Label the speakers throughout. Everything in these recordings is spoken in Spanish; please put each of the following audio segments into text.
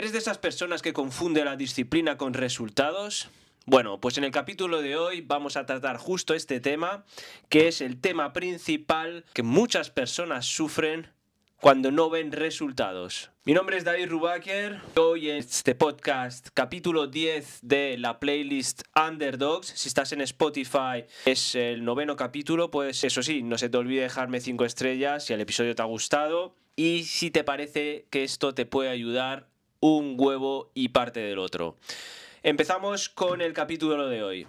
Speaker 1: ¿Eres de esas personas que confunde la disciplina con resultados? Bueno, pues en el capítulo de hoy vamos a tratar justo este tema, que es el tema principal que muchas personas sufren cuando no ven resultados. Mi nombre es David Rubaker. Hoy en este podcast, capítulo 10 de la playlist Underdogs. Si estás en Spotify, es el 9º capítulo. Pues eso sí, no se te olvide dejarme 5 estrellas si el episodio te ha gustado. Y si te parece que esto te puede ayudar, un huevo y parte del otro. Empezamos con el capítulo de hoy.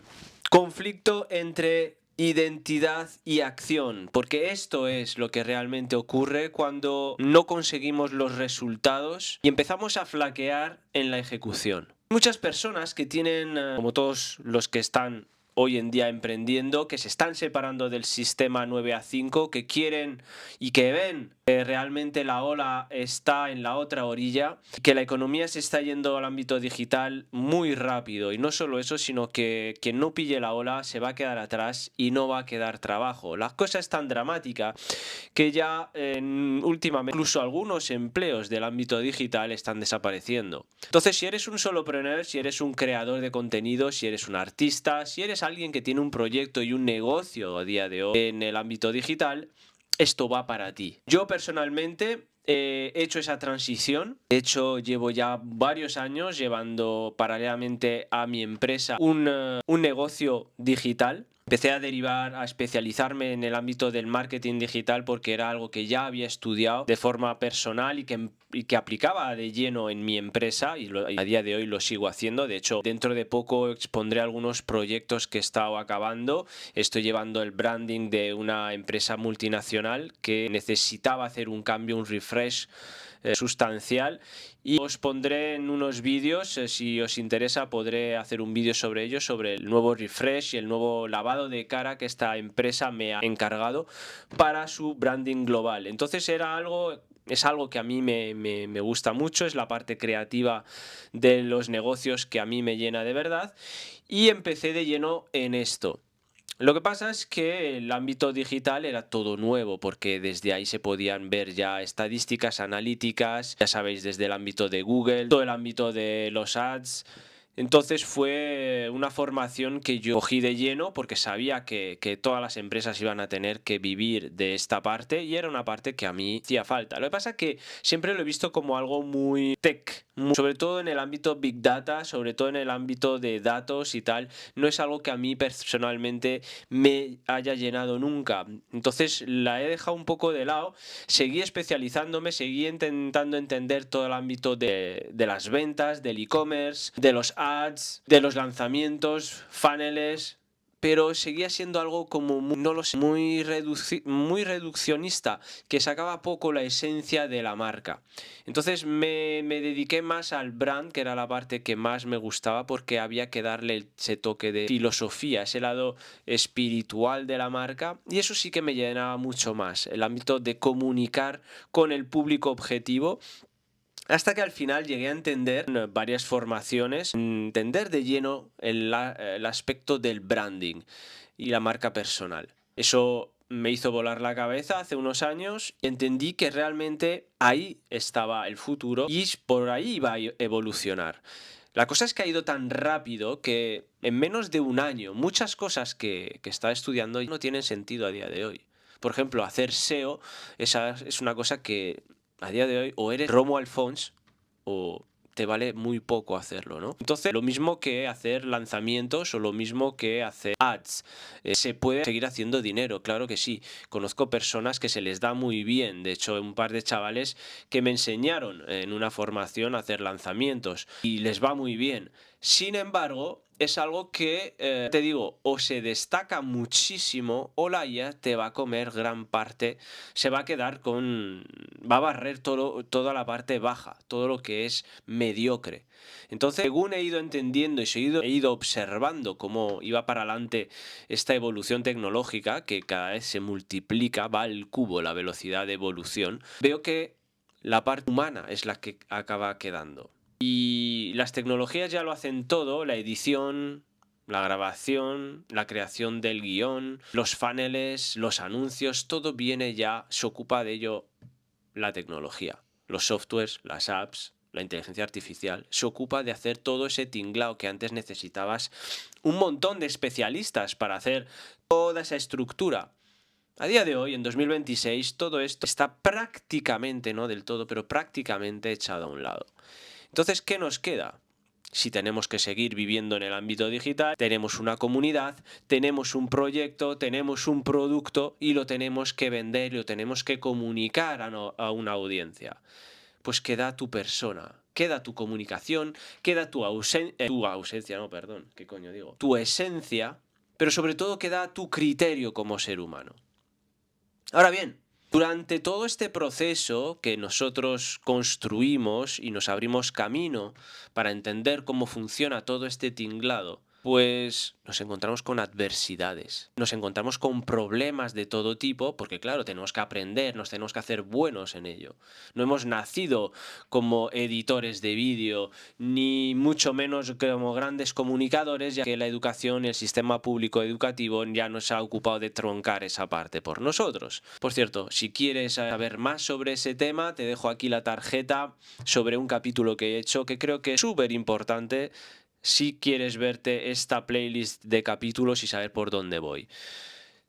Speaker 1: Conflicto entre identidad y acción, porque esto es lo que realmente ocurre cuando no conseguimos los resultados y empezamos a flaquear en la ejecución. Muchas personas que tienen, como todos los que están hoy en día emprendiendo, que se están separando del sistema 9 a 5, que quieren y que ven que realmente la ola está en la otra orilla, que la economía se está yendo al ámbito digital muy rápido, y no solo eso, sino que quien no pille la ola se va a quedar atrás y no va a quedar trabajo. La cosa es tan dramática que ya últimamente incluso algunos empleos del ámbito digital están desapareciendo. Entonces, si eres un solopreneur, si eres un creador de contenido, si eres un artista, si eres alguien que tiene un proyecto y un negocio a día de hoy en el ámbito digital, esto va para ti. Yo personalmente he hecho esa transición. De hecho, llevo ya varios años llevando paralelamente a mi empresa un negocio digital. Empecé a derivar, a especializarme en el ámbito del marketing digital porque era algo que ya había estudiado de forma personal y que aplicaba de lleno en mi empresa, y a día de hoy lo sigo haciendo. De hecho, dentro de poco expondré algunos proyectos que he estado acabando. Estoy llevando el branding de una empresa multinacional que necesitaba hacer un cambio, un refresh sustancial, y os pondré en unos vídeos, si os interesa podré hacer un vídeo sobre ello, sobre el nuevo refresh y el nuevo lavado de cara que esta empresa me ha encargado para su branding global. Entonces es algo que a mí me gusta mucho, es la parte creativa de los negocios que a mí me llena de verdad, y empecé de lleno en esto. Lo que pasa es que el ámbito digital era todo nuevo, porque desde ahí se podían ver ya estadísticas analíticas, ya sabéis, desde el ámbito de Google, todo el ámbito de los ads. Entonces fue una formación que yo cogí de lleno porque sabía que todas las empresas iban a tener que vivir de esta parte, y era una parte que a mí hacía falta. Lo que pasa es que siempre lo he visto como algo muy tech, sobre todo en el ámbito Big Data, sobre todo en el ámbito de datos y tal. No es algo que a mí personalmente me haya llenado nunca. Entonces la he dejado un poco de lado, seguí especializándome, seguí intentando entender todo el ámbito de las ventas, del e-commerce, de los ads, de los lanzamientos, funnels, pero seguía siendo algo como, no lo sé, muy reduccionista, que sacaba poco la esencia de la marca. Entonces me dediqué más al brand, que era la parte que más me gustaba, porque había que darle ese toque de filosofía, ese lado espiritual de la marca, y eso sí que me llenaba mucho más, el ámbito de comunicar con el público objetivo. Hasta que al final llegué a entender en varias formaciones, entender de lleno el aspecto del branding y la marca personal. Eso me hizo volar la cabeza hace unos años y entendí que realmente ahí estaba el futuro y por ahí iba a evolucionar. La cosa es que ha ido tan rápido que en menos de un año muchas cosas que estaba estudiando no tienen sentido a día de hoy. Por ejemplo, hacer SEO, esa es una cosa que a día de hoy o eres Romo Alfons o te vale muy poco hacerlo, ¿no? Entonces, lo mismo que hacer lanzamientos o lo mismo que hacer ads. ¿Se puede seguir haciendo dinero? Claro que sí. Conozco personas que se les da muy bien. De hecho, un par de chavales que me enseñaron en una formación a hacer lanzamientos y les va muy bien. Sin embargo, es algo que, te digo, o se destaca muchísimo o la IA te va a comer gran parte, se va a quedar va a barrer toda la parte baja, todo lo que es mediocre. Entonces, según he ido entendiendo y he ido observando cómo iba para adelante esta evolución tecnológica, que cada vez se multiplica, va al cubo la velocidad de evolución, veo que la parte humana es la que acaba quedando. Y las tecnologías ya lo hacen todo, la edición, la grabación, la creación del guión, los funnels, los anuncios, todo viene ya, se ocupa de ello la tecnología, los softwares, las apps. la inteligencia artificial, se ocupa de hacer todo ese tinglao que antes necesitabas un montón de especialistas para hacer toda esa estructura. A día de hoy, en 2026, todo esto está prácticamente, no del todo, pero prácticamente echado a un lado. Entonces, ¿qué nos queda? Si tenemos que seguir viviendo en el ámbito digital, tenemos una comunidad, tenemos un proyecto, tenemos un producto y lo tenemos que vender, lo tenemos que comunicar a una audiencia. Pues queda tu persona, queda tu comunicación, queda tu ausencia, no, perdón, ¿qué coño digo? Tu esencia, pero sobre todo queda tu criterio como ser humano. Ahora bien, durante todo este proceso que nosotros construimos y nos abrimos camino para entender cómo funciona todo este tinglado, pues nos encontramos con adversidades, nos encontramos con problemas de todo tipo, porque claro, tenemos que aprender, nos tenemos que hacer buenos en ello. No hemos nacido como editores de vídeo, ni mucho menos como grandes comunicadores, ya que la educación y el sistema público educativo ya nos ha ocupado de troncar esa parte por nosotros. Por cierto, si quieres saber más sobre ese tema, te dejo aquí la tarjeta sobre un capítulo que he hecho que creo que es súper importante si quieres verte esta playlist de capítulos y saber por dónde voy.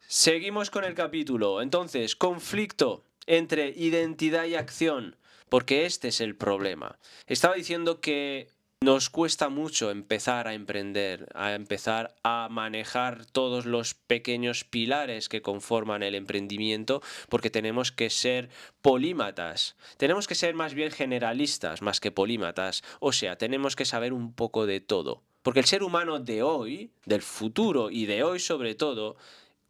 Speaker 1: Seguimos con el capítulo. Entonces, conflicto entre identidad y acción, porque este es el problema. Estaba diciendo que nos cuesta mucho empezar a emprender, a empezar a manejar todos los pequeños pilares que conforman el emprendimiento, porque tenemos que ser polímatas. Tenemos que ser más bien generalistas más que polímatas. O sea, tenemos que saber un poco de todo. Porque el ser humano de hoy, del futuro y de hoy sobre todo,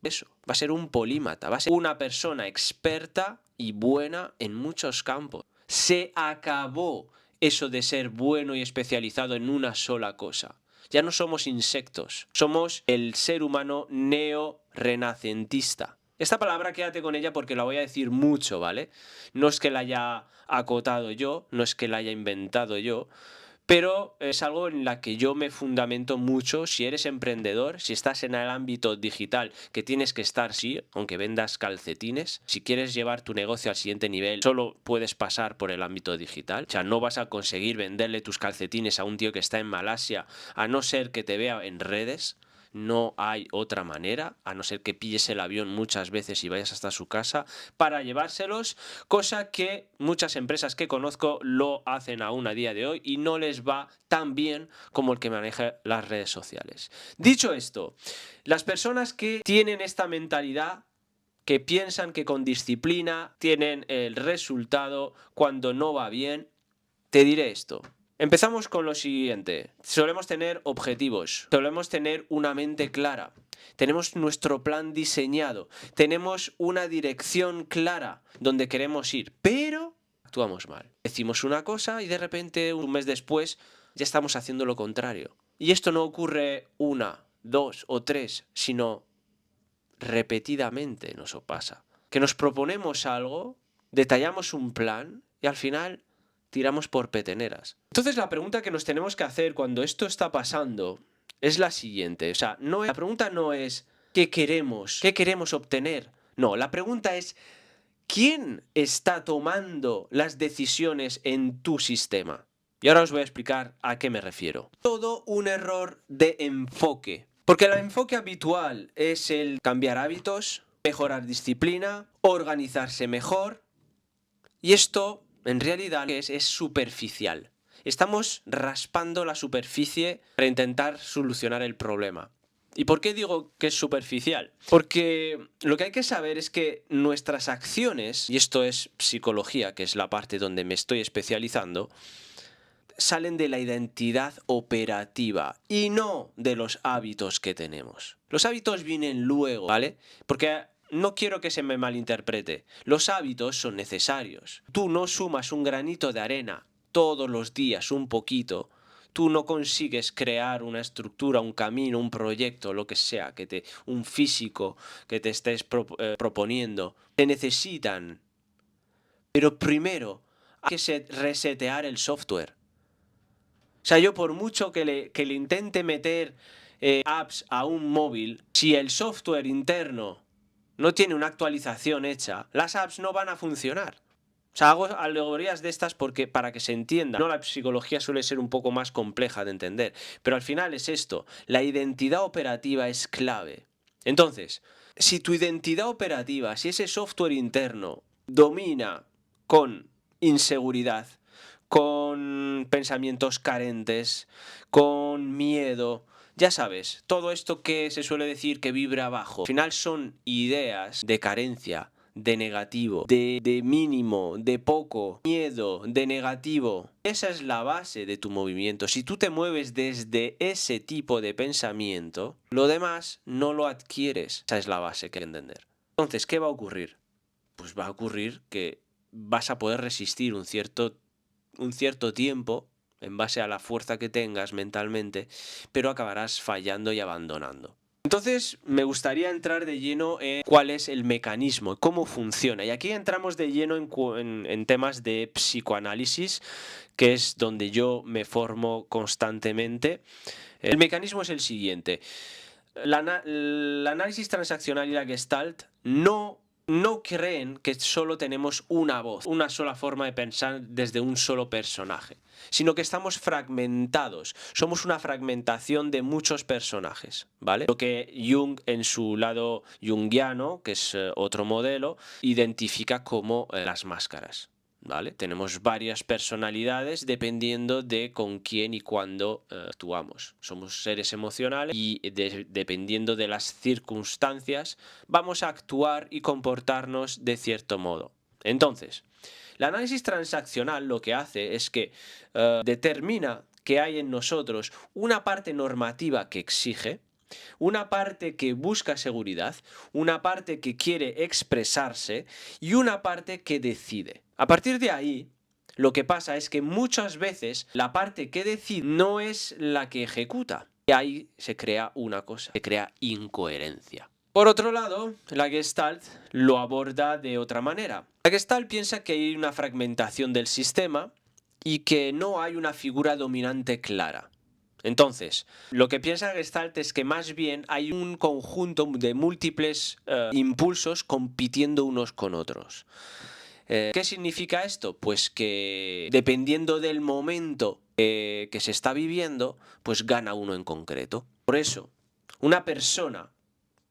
Speaker 1: eso, va a ser un polímata, va a ser una persona experta y buena en muchos campos. Se acabó eso de ser bueno y especializado en una sola cosa. Ya no somos insectos, somos el ser humano neo-renacentista. Esta palabra quédate con ella porque la voy a decir mucho, ¿vale? No es que la haya acotado yo, no es que la haya inventado yo, pero es algo en la que yo me fundamento mucho. Si eres emprendedor, si estás en el ámbito digital, que tienes que estar, sí, aunque vendas calcetines, si quieres llevar tu negocio al siguiente nivel, solo puedes pasar por el ámbito digital. O sea, no vas a conseguir venderle tus calcetines a un tío que está en Malasia, a no ser que te vea en redes. No hay otra manera, a no ser que pilles el avión muchas veces y vayas hasta su casa para llevárselos, cosa que muchas empresas que conozco lo hacen aún a día de hoy y no les va tan bien como el que maneja las redes sociales. Dicho esto, las personas que tienen esta mentalidad, que piensan que con disciplina tienen el resultado cuando no va bien, te diré esto. Empezamos con lo siguiente. Solemos tener objetivos, solemos tener una mente clara, tenemos nuestro plan diseñado, tenemos una dirección clara donde queremos ir, pero actuamos mal. Decimos una cosa y de repente un mes después ya estamos haciendo lo contrario. Y esto no ocurre una, dos o tres, sino repetidamente nos pasa. Que nos proponemos algo, detallamos un plan y al final tiramos por peteneras. Entonces la pregunta que nos tenemos que hacer cuando esto está pasando es la siguiente. O sea, la pregunta no es qué queremos obtener. No, la pregunta es ¿quién está tomando las decisiones en tu sistema? Y ahora os voy a explicar a qué me refiero. Todo un error de enfoque. Porque el enfoque habitual es el cambiar hábitos, mejorar disciplina, organizarse mejor. Y esto, en realidad, es superficial. Estamos raspando la superficie para intentar solucionar el problema. ¿Y por qué digo que es superficial? Porque lo que hay que saber es que nuestras acciones, y esto es psicología, que es la parte donde me estoy especializando, salen de la identidad operativa y no de los hábitos que tenemos. Los hábitos vienen luego, ¿vale? Porque no quiero que se me malinterprete. Los hábitos son necesarios. Tú no sumas un granito de arena todos los días, un poquito. Tú no consigues crear una estructura, un camino, un proyecto, lo que sea, un físico que te estés proponiendo. Te necesitan. Pero primero hay que resetear el software. O sea, yo por mucho que le intente meter apps a un móvil, si el software interno no tiene una actualización hecha, las apps no van a funcionar. O sea, hago alegorías de estas porque para que se entienda. No, la psicología suele ser un poco más compleja de entender, pero al final es esto, la identidad operativa es clave. Entonces, si tu identidad operativa, si ese software interno domina con inseguridad, con pensamientos carentes, con miedo, ya sabes, todo esto que se suele decir que vibra abajo, al final son ideas de carencia, de negativo, de mínimo, de poco, miedo, de negativo. Esa es la base de tu movimiento. Si tú te mueves desde ese tipo de pensamiento, lo demás no lo adquieres. Esa es la base que hay que entender. Entonces, ¿qué va a ocurrir? Pues va a ocurrir que vas a poder resistir un cierto tiempo en base a la fuerza que tengas mentalmente, pero acabarás fallando y abandonando. Entonces, me gustaría entrar de lleno en cuál es el mecanismo, cómo funciona. Y aquí entramos de lleno en temas de psicoanálisis, que es donde yo me formo constantemente. El mecanismo es el siguiente. El análisis transaccional y la Gestalt no creen que solo tenemos una voz, una sola forma de pensar desde un solo personaje, sino que estamos fragmentados, somos una fragmentación de muchos personajes, ¿vale? Lo que Jung en su lado junguiano, que es otro modelo, identifica como las máscaras. ¿Vale? Tenemos varias personalidades dependiendo de con quién y cuándo actuamos. Somos seres emocionales y dependiendo de las circunstancias vamos a actuar y comportarnos de cierto modo. Entonces, el análisis transaccional lo que hace es que determina que hay en nosotros una parte normativa que exige, una parte que busca seguridad, una parte que quiere expresarse y una parte que decide. A partir de ahí, lo que pasa es que muchas veces la parte que decide no es la que ejecuta. Y ahí se crea una cosa, se crea incoherencia. Por otro lado, la Gestalt lo aborda de otra manera. La Gestalt piensa que hay una fragmentación del sistema y que no hay una figura dominante clara. Entonces, lo que piensa Gestalt es que más bien hay un conjunto de múltiples impulsos compitiendo unos con otros. ¿Qué significa esto? Pues que dependiendo del momento que se está viviendo, pues gana uno en concreto. Por eso, una persona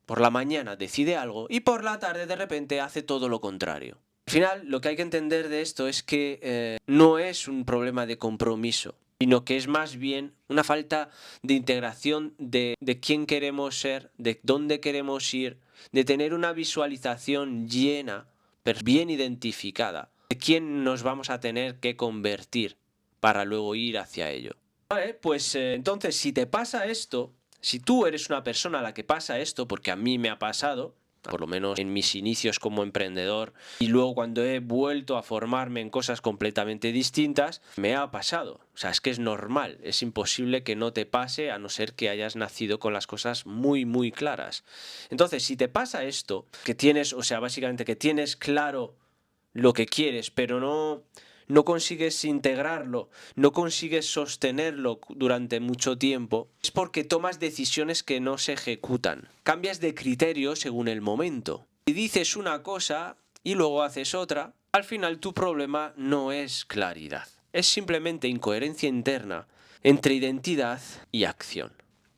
Speaker 1: por la mañana decide algo y por la tarde de repente hace todo lo contrario. Al final, lo que hay que entender de esto es que no es un problema de compromiso, sino que es más bien una falta de integración de quién queremos ser, de dónde queremos ir, de tener una visualización llena, pero bien identificada, de quién nos vamos a tener que convertir para luego ir hacia ello. Vale, pues entonces si te pasa esto, si tú eres una persona a la que pasa esto, porque a mí me ha pasado, por lo menos en mis inicios como emprendedor, y luego cuando he vuelto a formarme en cosas completamente distintas, me ha pasado. O sea, es que es normal, es imposible que no te pase a no ser que hayas nacido con las cosas muy, muy claras. Entonces, si te pasa esto, que tienes, o sea, básicamente que tienes claro lo que quieres, pero no consigues integrarlo, no consigues sostenerlo durante mucho tiempo, es porque tomas decisiones que no se ejecutan. Cambias de criterio según el momento. Si dices una cosa y luego haces otra, al final tu problema no es claridad. Es simplemente incoherencia interna entre identidad y acción.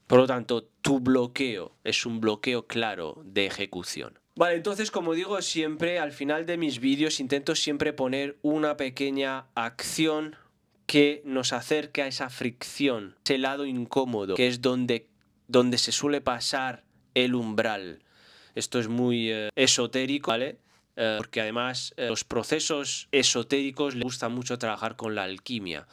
Speaker 1: Por lo tanto, tu bloqueo es un bloqueo claro de ejecución. Vale, entonces como digo siempre, al final de mis vídeos intento siempre poner una pequeña acción que nos acerque a esa fricción, ese lado incómodo, que es donde se suele pasar el umbral. Esto es muy esotérico, ¿vale? Porque además los procesos esotéricos les gusta mucho trabajar con la alquimia.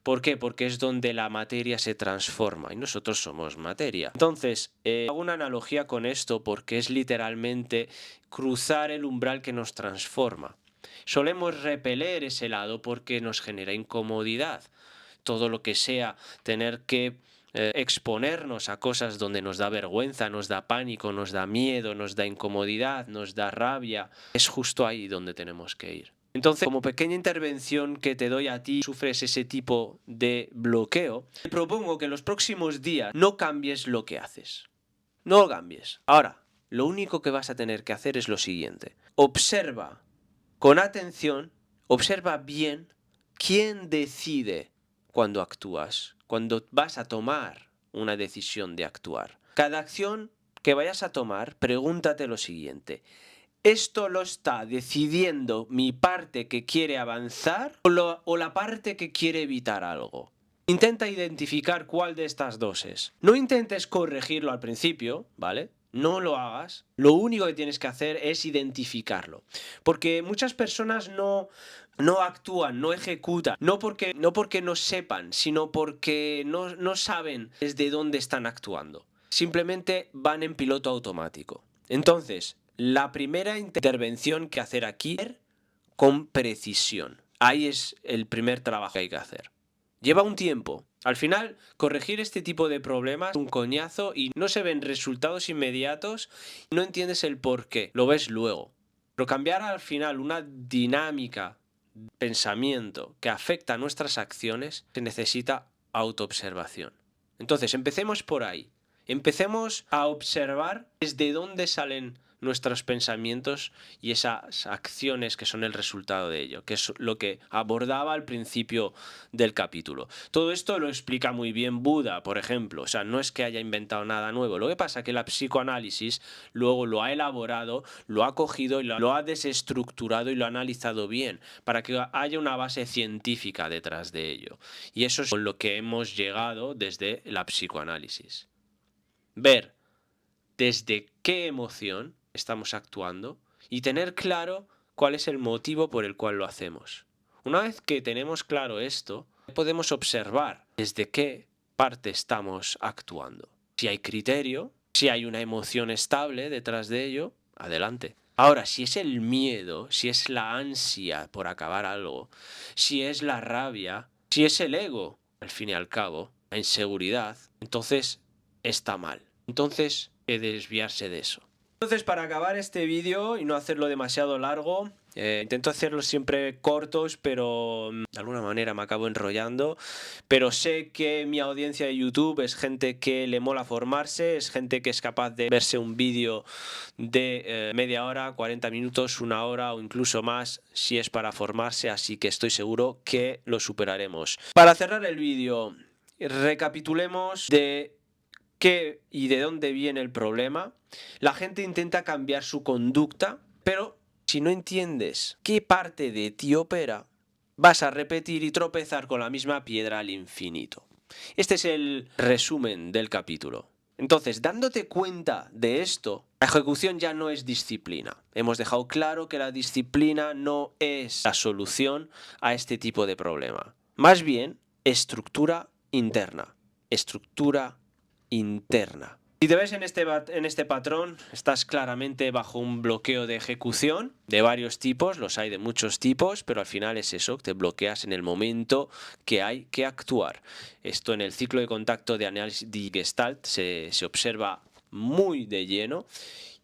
Speaker 1: ¿Por qué? Porque es donde la materia se transforma y nosotros somos materia. Entonces, hago una analogía con esto porque es literalmente cruzar el umbral que nos transforma. Solemos repeler ese lado porque nos genera incomodidad. Todo lo que sea tener que exponernos a cosas donde nos da vergüenza, nos da pánico, nos da miedo, nos da incomodidad, nos da rabia, es justo ahí donde tenemos que ir. Entonces, como pequeña intervención que te doy a ti, sufres ese tipo de bloqueo, te propongo que en los próximos días no cambies lo que haces. No lo cambies. Ahora, lo único que vas a tener que hacer es lo siguiente. Observa con atención observa bien quién decide cuando actúas, cuando vas a tomar una decisión de actuar. Cada acción que vayas a tomar, pregúntate lo siguiente: ¿esto lo está decidiendo mi parte que quiere avanzar o la parte que quiere evitar algo? Intenta identificar cuál de estas dos es. No intentes corregirlo al principio, ¿vale? No lo hagas. Lo único que tienes que hacer es identificarlo. Porque muchas personas no actúan, no ejecutan, no porque no sepan, sino porque no saben desde dónde están actuando. Simplemente van en piloto automático. Entonces, la primera intervención que hacer aquí es con precisión. Ahí es el primer trabajo que hay que hacer. Lleva un tiempo. Al final, corregir este tipo de problemas es un coñazo y no se ven resultados inmediatos, no entiendes el por qué, lo ves luego. Pero cambiar al final una dinámica de pensamiento que afecta a nuestras acciones, se necesita autoobservación. Entonces, empecemos por ahí. Empecemos a observar desde dónde salen nuestros pensamientos y esas acciones que son el resultado de ello, que es lo que abordaba al principio del capítulo. Todo esto lo explica muy bien Buda, por ejemplo. O sea, no es que haya inventado nada nuevo. Lo que pasa es que la psicoanálisis luego lo ha elaborado, lo ha cogido y lo ha desestructurado y lo ha analizado bien para que haya una base científica detrás de ello. Y eso es con lo que hemos llegado desde la psicoanálisis. Ver desde qué emoción estamos actuando y tener claro cuál es el motivo por el cual lo hacemos. Una vez que tenemos claro esto, podemos observar desde qué parte estamos actuando. Si hay criterio, si hay una emoción estable detrás de ello, adelante. Ahora, si es el miedo, si es la ansia por acabar algo, si es la rabia, si es el ego, al fin y al cabo, la inseguridad, entonces está mal. Entonces, hay que desviarse de eso. Entonces, para acabar este vídeo y no hacerlo demasiado largo, intento hacerlos siempre cortos, pero de alguna manera me acabo enrollando. Pero sé que mi audiencia de YouTube es gente que le mola formarse, es gente que es capaz de verse un vídeo de media hora, 40 minutos, una hora o incluso más si es para formarse, así que estoy seguro que lo superaremos. Para cerrar el vídeo, recapitulemos de qué y de dónde viene el problema. La gente intenta cambiar su conducta, pero si no entiendes qué parte de ti opera, vas a repetir y tropezar con la misma piedra al infinito. Este es el resumen del capítulo. Entonces, dándote cuenta de esto, la ejecución ya no es disciplina. Hemos dejado claro que la disciplina no es la solución a este tipo de problema. Más bien, estructura interna. Estructura interna. Si te ves en este patrón, estás claramente bajo un bloqueo de ejecución de varios tipos, los hay de muchos tipos, pero al final es eso, te bloqueas en el momento que hay que actuar. Esto en el ciclo de contacto de análisis de Gestalt se observa muy de lleno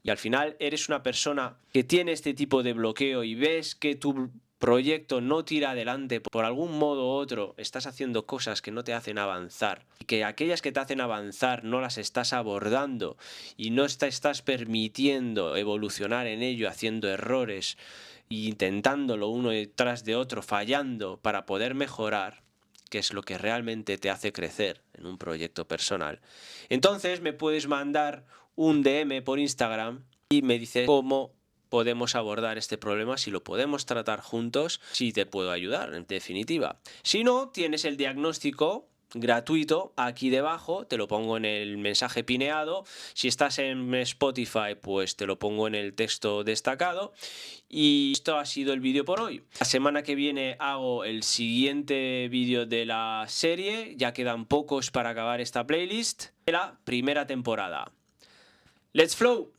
Speaker 1: y al final eres una persona que tiene este tipo de bloqueo y ves que tu proyecto no tira adelante, por algún modo u otro estás haciendo cosas que no te hacen avanzar y que aquellas que te hacen avanzar no las estás abordando y no te estás permitiendo evolucionar en ello, haciendo errores e intentándolo uno detrás de otro, fallando para poder mejorar, que es lo que realmente te hace crecer en un proyecto personal. Entonces me puedes mandar un DM por Instagram y me dices cómo podemos abordar este problema, si lo podemos tratar juntos, si te puedo ayudar, en definitiva. Si no, tienes el diagnóstico gratuito aquí debajo, te lo pongo en el mensaje pineado. Si estás en Spotify, pues te lo pongo en el texto destacado. Y esto ha sido el vídeo por hoy. La semana que viene hago el siguiente vídeo de la serie, ya quedan pocos para acabar esta playlist de la primera temporada. ¡Let's flow!